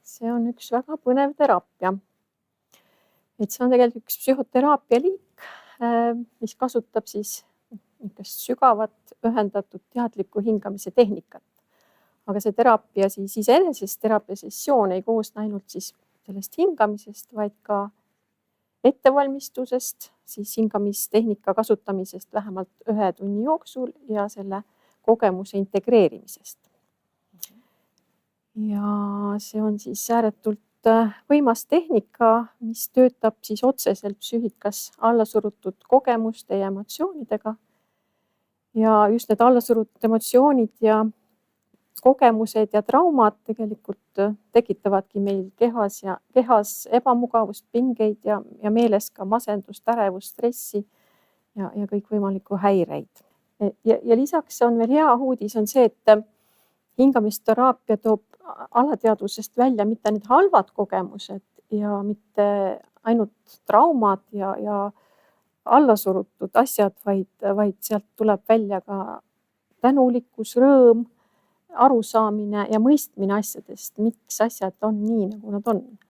see on üks väga põnev teraapia. Et see on tegelikult üks psühhoteraapia liik, mis kasutab siis niisugust sügavat ühendatud teadliku hingamise tehnikat. Aga see teraapia siis iseenesest teraapiasessioon ei koosne ainult siis sellest hingamisest, vaid ka ettevalmistusest, siis hingamistehnika kasutamisest vähemalt 1 tunni jooksul ja selle kogemuse integreerimisest. Ja see on siis ääretult võimas tehnika, mis töötab siis otseselt psüühikas allasurutud kogemuste ja emotsioonidega. Ja just need allasurutud emotsioonid ja kogemused ja traumad tegelikult tekitavadki meil kehas ebamugavust, pingeid ja meeles ka masendust, ärevust, stressi ja kõikvõimalikku häireid. Ja lisaks on veel hea uudis on see, et hingamisteraapia toob alateadvusest välja mitte need halvad kogemused ja mitte ainult traumad ja allasurutud asjad, vaid sealt tuleb välja ka tänulikkus, rõõm, arusaamine ja mõistmine asjadest, miks asjad on nii, nagu nad on.